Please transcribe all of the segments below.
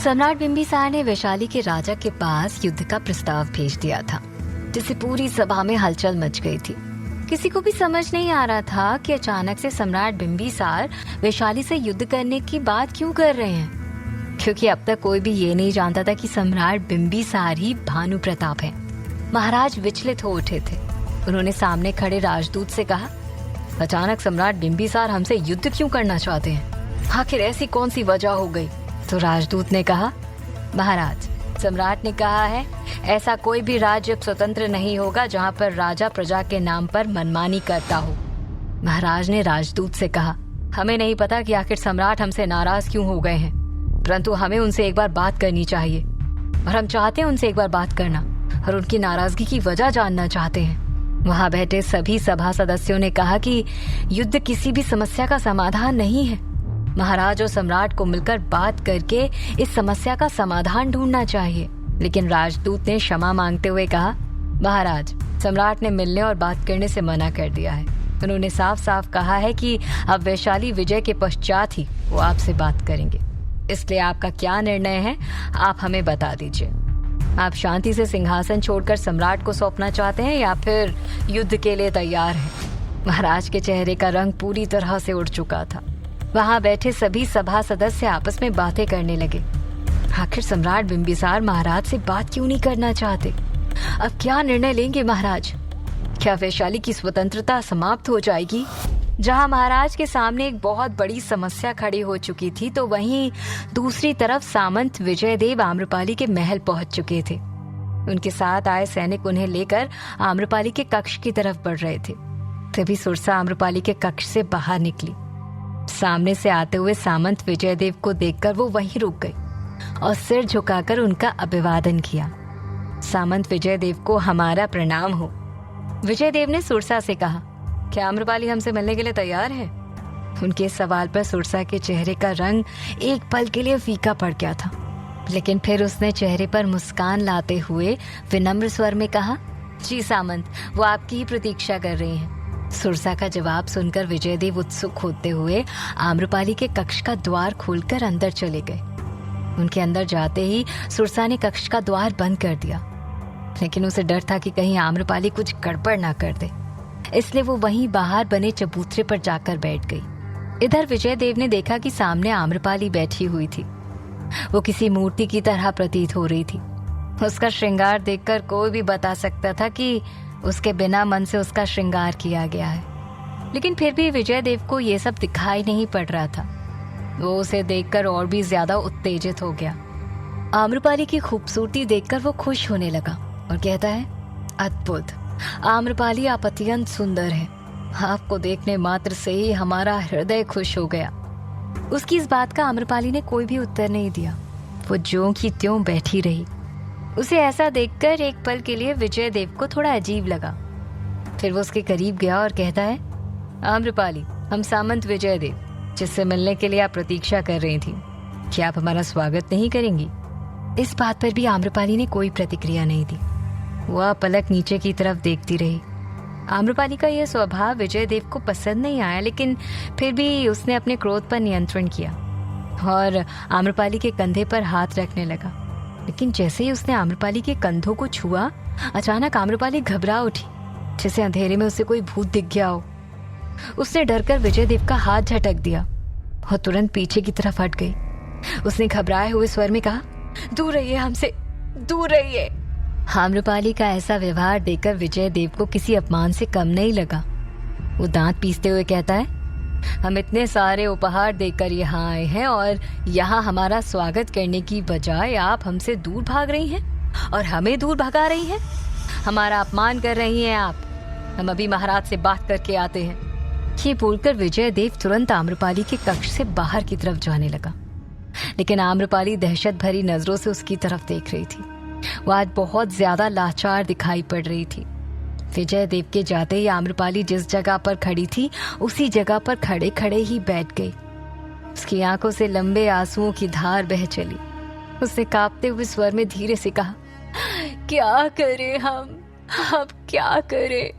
सम्राट बिंबिसार ने वैशाली के राजा के पास युद्ध का प्रस्ताव भेज दिया था, जिससे पूरी सभा में हलचल मच गई थी। किसी को भी समझ नहीं आ रहा था कि अचानक से सम्राट बिंबिसार वैशाली से युद्ध करने की बात क्यों कर रहे हैं, क्योंकि अब तक कोई भी ये नहीं जानता था कि सम्राट बिंबिसार ही भानु प्रताप है। महाराज विचलित हो उठे थे। उन्होंने सामने खड़े राजदूत से कहा, अचानक सम्राट बिंबिसार हमसे युद्ध क्यों करना चाहते हैं? आखिर ऐसी कौन सी वजह हो गई? तो राजदूत ने कहा, महाराज, सम्राट ने कहा है ऐसा कोई भी राज्य स्वतंत्र नहीं होगा जहां पर राजा प्रजा के नाम पर मनमानी करता हो। महाराज ने राजदूत से कहा, हमें नहीं पता कि आखिर सम्राट हमसे नाराज क्यों हो गए हैं, परंतु हमें उनसे एक बार बात करनी चाहिए और हम चाहते हैं उनसे एक बार बात करना और उनकी नाराजगी की वजह जानना चाहते हैं। वहां बैठे सभी सभा सदस्यों ने कहा कि युद्ध किसी भी समस्या का समाधान नहीं है। महाराज और सम्राट को मिलकर बात करके इस समस्या का समाधान ढूंढना चाहिए। लेकिन राजदूत ने क्षमा मांगते हुए कहा, महाराज, सम्राट ने मिलने और बात करने से मना कर दिया है। उन्होंने साफ साफ कहा है कि अब वैशाली विजय के पश्चात ही वो आपसे बात करेंगे। इसलिए आपका क्या निर्णय है, आप हमें बता दीजिए। आप शांति से सिंहासन छोड़कर सम्राट को सौंपना चाहते हैं या फिर युद्ध के लिए तैयार हैं? महाराज के चेहरे का रंग पूरी तरह से उड़ चुका था। वहां बैठे सभी सभा सदस्य आपस में बातें करने लगे। आखिर सम्राट बिंबिसार महाराज से बात क्यों नहीं करना चाहते? अब क्या निर्णय लेंगे महाराज? क्या वैशाली की स्वतंत्रता समाप्त हो जाएगी? जहां महाराज के सामने एक बहुत बड़ी समस्या खड़ी हो चुकी थी, तो वहीं दूसरी तरफ सामंत विजयदेव आम्रपाली के महल पहुंच चुके थे। उनके साथ आए सैनिक उन्हें लेकर आम्रपाली के कक्ष की तरफ बढ़ रहे थे। तभी सुरसा आम्रपाली के कक्ष से बाहर निकली। सामने से आते हुए सामंत विजयदेव को देखकर वो वहीं रुक गई और सिर झुकाकर उनका अभिवादन किया। सामंत विजयदेव को हमारा प्रणाम हो। विजयदेव ने सुरसा से कहा, क्या आम्रपाली हमसे मिलने के लिए तैयार है? उनके सवाल पर सुरसा के चेहरे का रंग एक पल के लिए फीका पड़ गया था, लेकिन फिर उसने चेहरे पर मुस्कान लाते हुए विनम्र स्वर में कहा, जी सामंत, वो आपकी ही प्रतीक्षा कर रही हैं। सुरसा का जवाब सुनकर विजयदेव उत्सुक होते हुए आम्रपाली के कक्ष का द्वार खोलकर अंदर चले गए। उनके अंदर जाते ही सुरसा ने कक्ष का द्वार बंद कर दिया, लेकिन उसे डर था कि कहीं आम्रपाली कुछ गड़बड़ ना कर दे, इसलिए वो वहीं बाहर बने चबूतरे पर जाकर बैठ गई। इधर विजयदेव ने देखा कि सामने आम्रपाली बैठी हुई थी। वो किसी मूर्ति की तरह प्रतीत हो रही थी। उसका श्रृंगार देखकर कोई भी बता सकता था कि उसके बिना मन से उसका श्रृंगार किया गया है, लेकिन फिर भी विजयदेव को ये सब दिखाई नहीं पड़ रहा था। वो उसे देखकर और भी ज्यादा उत्तेजित हो गया। आम्रपाली की खूबसूरती देखकर वो खुश होने लगा और कहता है, अद्भुत आम्रपाली, आप अत्यंत सुंदर हैं। आपको देखने मात्र से ही हमारा हृदय खुश हो गया। उसकी इस बात का आम्रपाली ने कोई भी उत्तर नहीं दिया। वो ज्यों की त्यों बैठी रही। उसे ऐसा देखकर एक पल के लिए विजयदेव को थोड़ा अजीब लगा। फिर वो उसके करीब गया और कहता है, आम्रपाली, हम सामंत विजयदेव, जिससे मिलने के लिए आप प्रतीक्षा कर रही थी, क्या आप हमारा स्वागत नहीं करेंगी? इस बात पर भी आम्रपाली ने कोई प्रतिक्रिया नहीं दी। वह पलक नीचे की तरफ देखती रही। आम्रपाली का यह स्वभाव विजयदेव को पसंद नहीं आया, लेकिन फिर भी उसने अपने क्रोध पर नियंत्रण किया और आम्रपाली के कंधे पर हाथ रखने लगा। लेकिन जैसे ही उसने आम्रपाली के कंधों को छुआ, अचानक आम्रपाली घबरा उठी, जैसे अंधेरे में उसे कोई भूत दिख गया हो। उसने डरकर विजयदेव का हाथ झटक दिया और तुरंत पीछे की तरफ हट गई। उसने घबराए हुए स्वर में कहा, दूर रहिए हमसे, दूर रहिए। आम्रपाली का ऐसा व्यवहार देखकर विजयदेव को किसी अपमान से कम नहीं लगा। वो दांत पीसते हुए कहता है, हम इतने सारे उपहार देकर यहाँ आए हैं और यहाँ हमारा स्वागत करने की बजाय आप हमसे दूर भाग रही हैं और हमें दूर भगा रही हैं। हमारा अपमान कर रही हैं आप। हम अभी महाराज से बात करके आते हैं। ये बोलकर विजयदेव तुरंत आम्रपाली के कक्ष से बाहर की तरफ जाने लगा, लेकिन आम्रपाली दहशत भरी नजरों से उसकी तरफ देख रही थी। वो आज बहुत ज्यादा लाचार दिखाई पड़ रही थी। विजयदेव के जाते ही आम्रपाली जिस जगह पर खड़ी थी, उसी जगह पर खड़े खड़े ही बैठ गई। उसकी आंखों से लंबे आंसुओं की धार बह चली। उसने कांपते हुए स्वर में धीरे से कहा, क्या करें हम, अब क्या करें?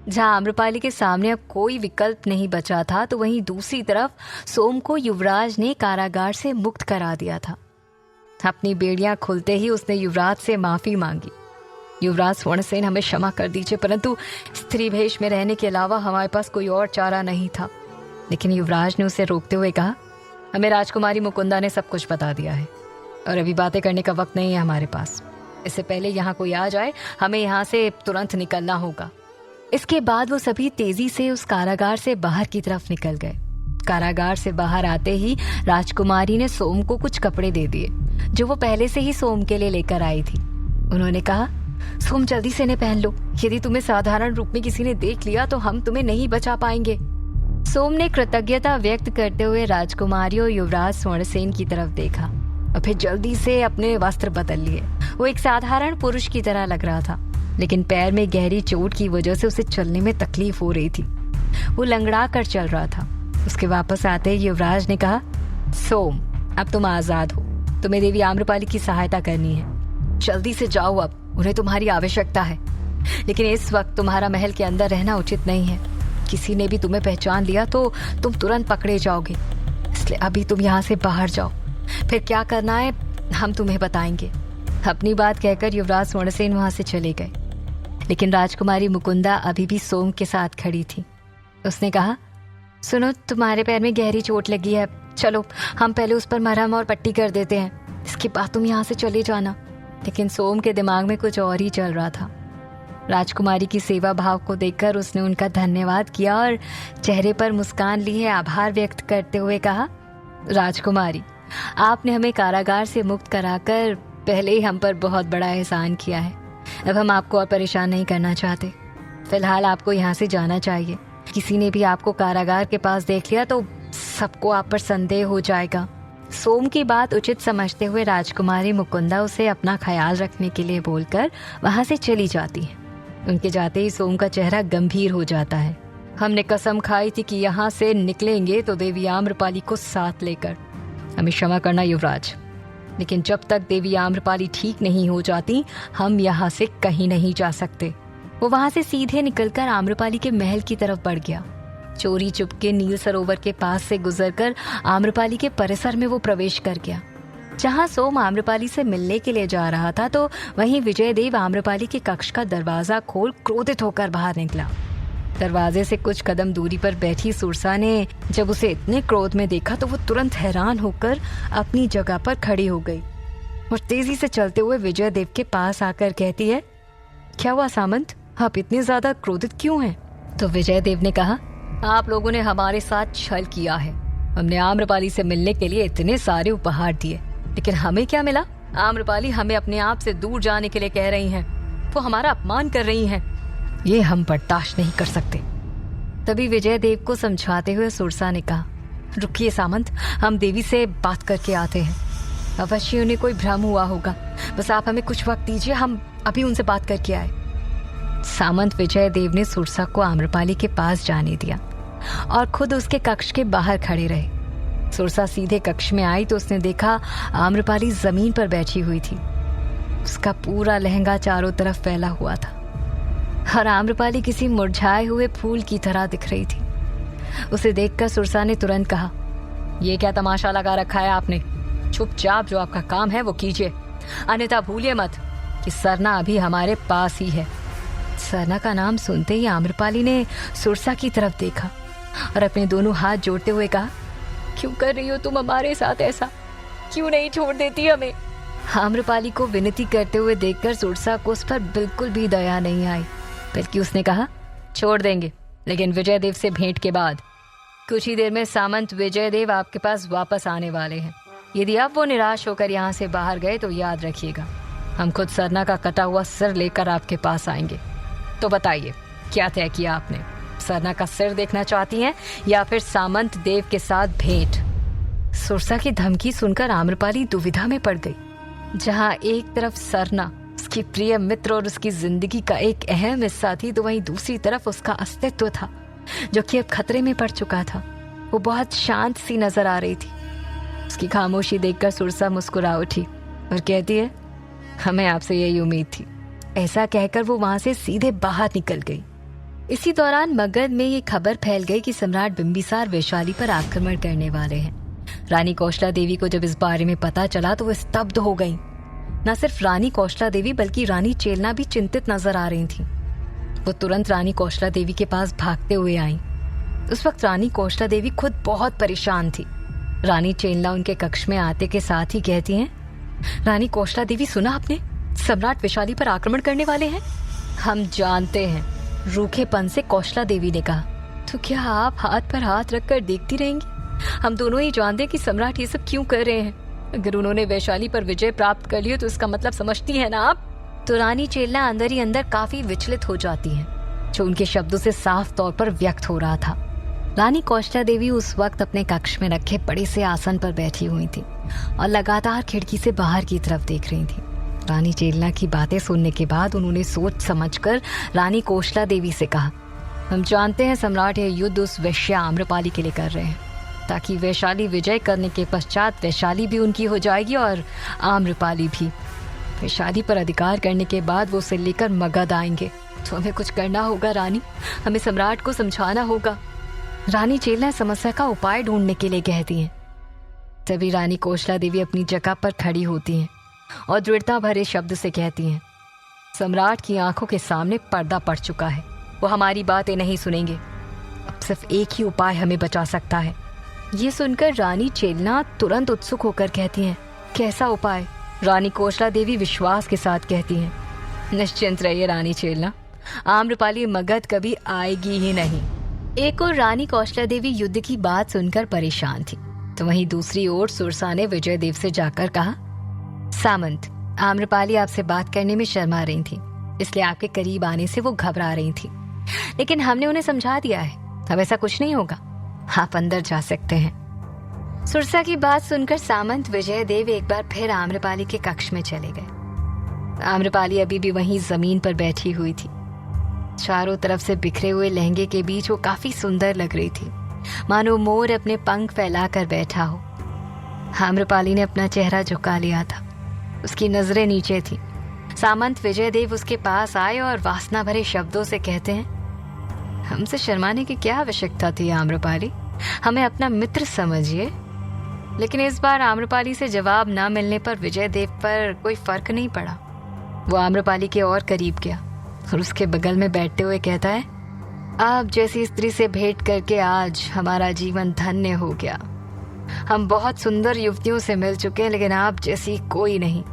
जहां आम्रपाली के सामने अब कोई विकल्प नहीं बचा था, तो वहीं दूसरी तरफ सोम को युवराज ने कारागार से मुक्त करा दिया था। अपनी बेड़ियां खुलते ही उसने युवराज से माफी मांगी। युवराज स्वर्णसेन, हमें क्षमा कर दीजिए, परंतु स्त्री भेष में रहने के अलावा हमारे पास कोई और चारा नहीं था। लेकिन युवराज ने उसे रोकते हुए कहा, हमें राजकुमारी मुकुंदा ने सब कुछ बता दिया है और अभी बातें करने का वक्त नहीं है हमारे पास। इससे पहले यहाँ कोई आ जाए, हमें यहाँ से तुरंत निकलना होगा। इसके बाद वो सभी तेजी से उस कारागार से बाहर की तरफ निकल गए। कारागार से बाहर आते ही राजकुमारी ने सोम को कुछ कपड़े दे दिए जो वो पहले से ही सोम के लिए लेकर आई थी। उन्होंने कहा, सोम जल्दी से इन्हें पहन लो, यदि तुम्हें साधारण रूप में किसी ने देख लिया तो हम तुम्हें नहीं बचा पाएंगे। सोम ने कृतज्ञता व्यक्त करते हुए राजकुमारी और युवराज स्वर्णसेन की तरफ देखा और फिर जल्दी से अपने वस्त्र बदल लिए। वो एक साधारण पुरुष की तरह लग रहा था, लेकिन पैर में गहरी चोट की वजह से उसे चलने में तकलीफ हो रही थी। वो लंगड़ा कर चल रहा था। उसके वापस आते ही युवराज ने कहा, सोम, अब तुम आजाद हो, तुम्हें देवी आम्रपाली की सहायता करनी है। जल्दी से जाओ, अब उन्हें तुम्हारी आवश्यकता है। लेकिन इस वक्त तुम्हारा महल के अंदर रहना उचित नहीं है। किसी ने भी तुम्हें पहचान लिया तो तुम तुरंत पकड़े जाओगे, इसलिए अभी तुम यहाँ से बाहर जाओ, फिर क्या करना है हम तुम्हें बताएंगे। अपनी बात कहकर युवराज स्वर्णसेन वहां से चले गए। लेकिन राजकुमारी मुकुंदा अभी भी सोम के साथ खड़ी थी। उसने कहा, सुनो, तुम्हारे पैर में गहरी चोट लगी है, चलो हम पहले उस पर मरहम और पट्टी कर देते हैं, इसके बाद तुम यहाँ से चले जाना। लेकिन सोम के दिमाग में कुछ और ही चल रहा था। राजकुमारी की सेवा भाव को देखकर उसने उनका धन्यवाद किया और चेहरे पर मुस्कान ली है आभार व्यक्त करते हुए कहा, राजकुमारी, आपने हमें कारागार से मुक्त कराकर पहले ही हम पर बहुत बड़ा एहसान किया है। अब हम आपको और परेशान नहीं करना चाहते। फिलहाल आपको यहाँ से जाना चाहिए। किसी ने भी आपको कारागार के पास देख लिया तो सबको आप पर संदेह हो जाएगा। सोम की बात उचित समझते हुए राजकुमारी मुकुंदा उसे अपना ख्याल रखने के लिए बोलकर वहां से चली जाती है। उनके जाते ही सोम का चेहरा गंभीर हो जाता है। हमने कसम खाई थी कि यहाँ से निकलेंगे तो देवी आम्रपाली को साथ लेकर। हमें क्षमा करना युवराज, लेकिन जब तक देवी आम्रपाली ठीक नहीं हो जाती हम यहाँ से कहीं नहीं जा सकते। वो वहां से सीधे निकलकर आम्रपाली के महल की तरफ बढ़ गया। चोरी चुपके नील सरोवर के पास से गुजरकर आम्रपाली के परिसर में वो प्रवेश कर गया। जहां सोम आम्रपाली से मिलने के लिए जा रहा था तो वहीं विजयदेव आम्रपाली के कक्ष का दरवाजा खोल क्रोधित होकर बाहर निकला। दरवाजे से कुछ कदम दूरी पर बैठी सुरसा ने जब उसे इतने क्रोध में देखा तो वो तुरंत हैरान होकर अपनी जगह पर खड़ी हो गई और तेजी से चलते हुए विजयदेव के पास आकर कहती है, क्या हुआ सामंत, आप इतने ज्यादा क्रोधित क्यों हैं? तो विजयदेव ने कहा, आप लोगों ने हमारे साथ छल किया है। हमने आम्रपाली से मिलने के लिए इतने सारे उपहार दिए, लेकिन हमें क्या मिला? आम्रपाली हमें अपने आप से दूर जाने के लिए कह रही हैं। वो हमारा अपमान कर रही हैं। ये हम बर्दाश्त नहीं कर सकते। तभी विजयदेव को समझाते हुए सुरसा ने कहा, रुकिए सामंत, हम देवी से बात करके आते हैं। अवश्य उन्हें कोई भ्रम हुआ होगा, बस आप हमें कुछ वक्त दीजिए, हम अभी उनसे बात करके आए। सामंत विजयदेव ने सुरसा को आम्रपाली के पास जाने दिया और खुद उसके कक्ष के बाहर खड़े रहे। सुरसा सीधे कक्ष में आई तो उसने देखा आम्रपाली जमीन पर बैठी हुई थी। उसका पूरा लहंगा चारों तरफ फैला हुआ था और आम्रपाली किसी मुरझाए हुए फूल की तरह दिख रही थी। उसे देखकर सुरसा ने तुरंत कहा, ये क्या तमाशा लगा रखा है आपने? चुपचाप जो आपका काम है वो कीजिए, अन्यथा भूलिए मत कि सरना अभी हमारे पास ही है। सरना का नाम सुनते ही आम्रपाली ने सुरसा की तरफ देखा और अपने दोनों हाथ जोड़ते हुए कहा, क्यों कर रही हो तुम हमारे साथ ऐसा? क्यों नहीं छोड़ देती हमें? आम्रपाली को विनती करते हुए देखकर सुरसा को उस पर बिल्कुल भी दया नहीं आई, बल्कि उसने कहा, छोड़ देंगे, लेकिन विजयदेव से भेंट के बाद। कुछ ही देर में सामंत विजयदेव आपके पास वापस आने वाले हैं। यदि आप वो निराश होकर यहाँ से बाहर गए तो याद रखिएगा, हम खुद सरना का कटा हुआ सिर लेकर आपके पास आएंगे। तो बताइए, क्या तय किया आपने? सरना का सिर देखना चाहती हैं या फिर सामंत देव के साथ भेंट? सुरसा की धमकी सुनकर आम्रपाली दुविधा में पड़ गई। जहां एक तरफ सरना उसकी प्रिय मित्र और उसकी जिंदगी का एक अहम हिस्सा थी, तो वहीं दूसरी तरफ उसका अस्तित्व था जो कि अब खतरे में पड़ चुका था। वो बहुत शांत सी नजर आ रही थी। उसकी खामोशी देखकर सुरसा मुस्कुरा उठी और कहती है, हमें आपसे यही उम्मीद थी। ऐसा कहकर वो वहां से सीधे बाहर निकल गई। इसी दौरान मगध में ये खबर फैल गई कि सम्राट बिंबिसार वैशाली पर आक्रमण करने वाले हैं। रानी कौशला देवी को जब इस बारे में पता चला तो वो स्तब्ध हो गई। न सिर्फ रानी कौशला देवी बल्कि रानी चेलना भी चिंतित नजर आ रही थी। वो तुरंत रानी कौशला देवी के पास भागते हुए आई। उस वक्त रानी कौशला देवी खुद बहुत परेशान थी। रानी चेलना उनके कक्ष में आते के साथ ही कहती हैं, रानी कौशला देवी, सुना आपने? सम्राट वैशाली पर आक्रमण करने वाले हैं। हम जानते हैं, रूखेपन से कौशला देवी ने कहा। तो क्या आप हाथ पर हाथ रखकर देखती रहेंगी? हम दोनों ही जानते हैं कि सम्राट ये सब क्यों कर रहे हैं। अगर उन्होंने वैशाली पर विजय प्राप्त कर लिया तो इसका मतलब समझती है ना आप? तो रानी चेलना अंदर ही अंदर काफी विचलित हो जाती है, जो उनके शब्दों से साफ तौर पर व्यक्त हो रहा था। रानी कौशला देवी उस वक्त अपने कक्ष में रखे बड़े से आसन पर बैठी हुई थी और लगातार खिड़की से बाहर की तरफ देख रही थी। रानी चेलना की बातें सुनने के बाद उन्होंने सोच समझकर रानी कौशला देवी से कहा, हम जानते हैं सम्राट यह युद्ध उस वैश्या आम्रपाली के लिए कर रहे हैं, ताकि वैशाली विजय करने के पश्चात वैशाली भी उनकी हो जाएगी और आम्रपाली भी। वैशाली पर अधिकार करने के बाद वो उसे लेकर मगध आएंगे। तो हमें कुछ करना होगा रानी, हमें सम्राट को समझाना होगा। रानी चेलना समस्या का उपाय ढूंढने के लिए कहती हैं। तभी रानी कौशला देवी अपनी जगह पर खड़ी होती हैं और दृढ़ता भरे शब्द से कहती हैं, सम्राट की आंखों के सामने पर्दा पड़ चुका है, वो हमारी बातें नहीं सुनेंगे। अब सिर्फ एक ही उपाय हमें बचा सकता है। ये सुनकर रानी चेलना तुरंत उत्सुक होकर कहती हैं, कैसा उपाय? रानी कौशला देवी विश्वास के साथ कहती हैं, निश्चिंत रहिए रानी चेलना, आम्रपाली मगध कभी आएगी ही नहीं। एक और रानी कौशला देवी युद्ध की बात सुनकर परेशान थी, तो वहीं दूसरी ओर सुरसा ने विजय देव से जाकर कहा, सामंत, आम्रपाली आपसे बात करने में शर्मा रही थी, इसलिए आपके करीब आने से वो घबरा रही थी, लेकिन हमने उन्हें समझा दिया है, अब ऐसा कुछ नहीं होगा, आप अंदर जा सकते हैं। सुरसा की बात सुनकर सामंत विजय देव एक बार फिर आम्रपाली के कक्ष में चले गए। आम्रपाली अभी भी वहीं जमीन पर बैठी हुई थी। चारों तरफ से बिखरे हुए लहंगे के बीच वो काफी सुंदर लग रही थी, मानो मोर अपने पंख फैलाकर बैठा हो। आम्रपाली ने अपना चेहरा झुका लिया था, उसकी नजरें नीचे थी। सामंत विजय देव उसके पास आए और वासना भरे शब्दों से कहते हैं, हमसे शर्माने की क्या आवश्यकता थी आम्रपाली, हमें अपना मित्र समझिए। लेकिन इस बार आम्रपाली से जवाब न मिलने पर विजय देव पर कोई फर्क नहीं पड़ा। वो आम्रपाली के और करीब गया और उसके बगल में बैठते हुए कहता है, आप जैसी स्त्री से भेंट करके आज हमारा जीवन धन्य हो गया। हम बहुत सुंदर युवतियों से मिल चुके हैं, लेकिन आप जैसी कोई नहीं।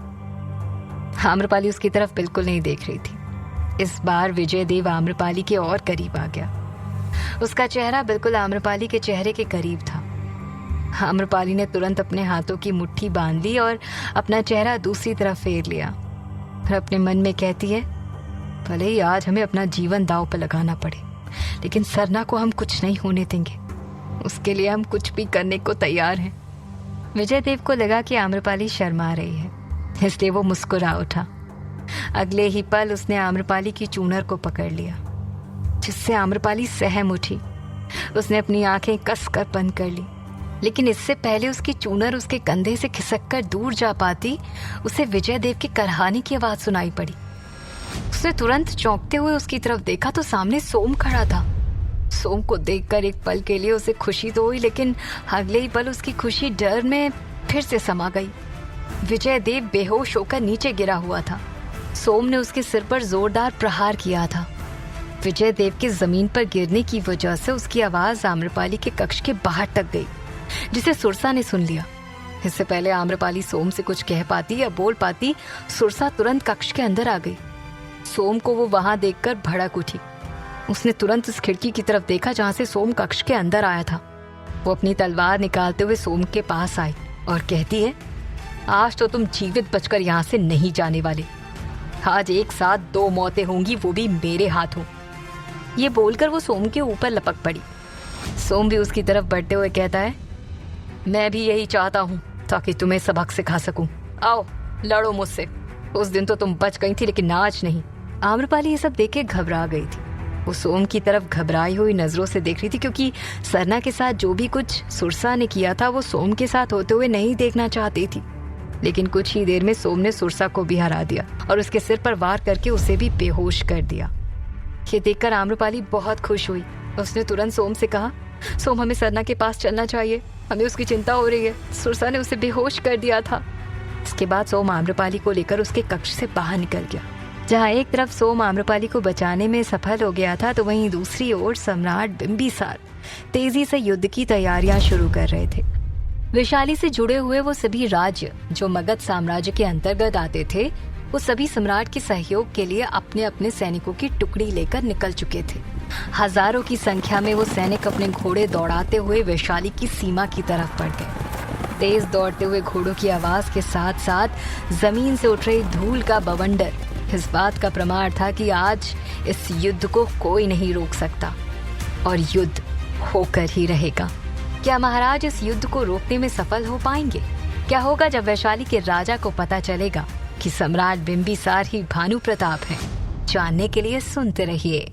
आम्रपाली उसकी तरफ बिल्कुल नहीं देख रही थी। इस बार विजय देव आम्रपाली के और करीब आ गया। उसका चेहरा बिल्कुल आम्रपाली के चेहरे के करीब था। आम्रपाली ने तुरंत अपने हाथों की मुट्ठी बांध ली और अपना चेहरा दूसरी तरफ फेर लिया और अपने मन में कहती है, भले ही आज हमें अपना जीवन दांव पर लगाना पड़े, लेकिन सरना को हम कुछ नहीं होने देंगे। उसके लिए हम कुछ भी करने को तैयार हैं। विजय देव को लगा कि आम्रपाली शर्मा रही है, इसलिए वो मुस्कुरा उठा। अगले ही पल उसने आम्रपाली की चूनर को पकड़ लिया, जिससे आम्रपाली सहम उठी। उसने अपनी आंखें कसकर बंद कर ली, लेकिन इससे पहले उसकी चूनर उसके कंधे से खिसककर दूर जा पाती, उसे विजय देव की करहानी की आवाज सुनाई पड़ी। उसने तुरंत चौंकते हुए उसकी तरफ देखा तो सामने सोम खड़ा था। सोम को देखकर एक पल के लिए उसे खुशी तो हुई, लेकिन अगले ही पल उसकी खुशी डर में फिर से समा गई। विजय देव बेहोश होकर नीचे गिरा हुआ था। सोम ने उसके सिर पर जोरदार प्रहार किया था। विजय देव के जमीन पर गिरने की वजह से उसकी आवाज आम्रपाली के कक्ष के बाहर तक गई, जिसे सुरसा ने सुन लिया। इससे पहले आम्रपाली सोम से कुछ कह पाती या बोल पाती, सुरसा तुरंत कक्ष के अंदर आ गई। सोम को वो वहां देखकर भड़क उठी। उसने तुरंत उस खिड़की की तरफ देखा जहां से सोम कक्ष के अंदर आया था। वो अपनी तलवार निकालते हुए सोम के पास आई और कहती है, आज तो तुम जीवित बचकर यहाँ से नहीं जाने वाले। आज एक साथ 2 मौतें होंगी, वो भी मेरे हाथों। ये बोलकर वो सोम के ऊपर लपक पड़ी। सोम भी उसकी तरफ बढ़ते हुए कहता है, मैं भी यही चाहता हूँ, ताकि तुम्हें सबक सिखा सकूं। आओ लड़ो मुझसे। उस दिन तो तुम बच गई थी, लेकिन आज नहीं। आम्रपाली ये सब देखे घबरा गई थी। वो सोम की तरफ घबराई हुई नजरों से देख रही थी, क्योंकि सरना के साथ जो भी कुछ सुरसा ने किया था वो सोम के साथ होते हुए नहीं देखना चाहती थी। लेकिन कुछ ही देर में सोम ने सुरसा को भी हरा दिया और उसके सिर पर वार करके उसे भी बेहोश कर दिया। ये देखकर आम्रपाली बहुत खुश हुई। उसने तुरंत सोम से कहा, सोम, हमें सरना के पास चलना चाहिए। हमें उसकी चिंता हो रही है। सुरसा ने उसे बेहोश कर दिया था। इसके बाद सोम आम्रपाली को लेकर उसके कक्ष से बाहर निकल गया। जहाँ एक तरफ सोम आम्रपाली को बचाने में सफल हो गया था, तो वहीं दूसरी ओर सम्राट बिंबिसार तेजी से युद्ध की तैयारियां शुरू कर रहे थे। वैशाली से जुड़े हुए वो सभी राज्य जो मगध साम्राज्य के अंतर्गत आते थे, वो सभी सम्राट के सहयोग के लिए अपने अपने सैनिकों की टुकड़ी लेकर निकल चुके थे। हजारों की संख्या में वो सैनिक अपने घोड़े दौड़ाते हुए वैशाली की सीमा की तरफ बढ़ गए। तेज दौड़ते हुए घोड़ों की आवाज के साथ साथ जमीन से उठ रही धूल का बवंडर इस बात का प्रमाण था कि आज इस युद्ध को कोई नहीं रोक सकता और युद्ध होकर ही रहेगा। क्या महाराज इस युद्ध को रोकने में सफल हो पाएंगे? क्या होगा जब वैशाली के राजा को पता चलेगा कि सम्राट बिंबिसार ही भानु प्रताप हैं? जानने के लिए सुनते रहिए।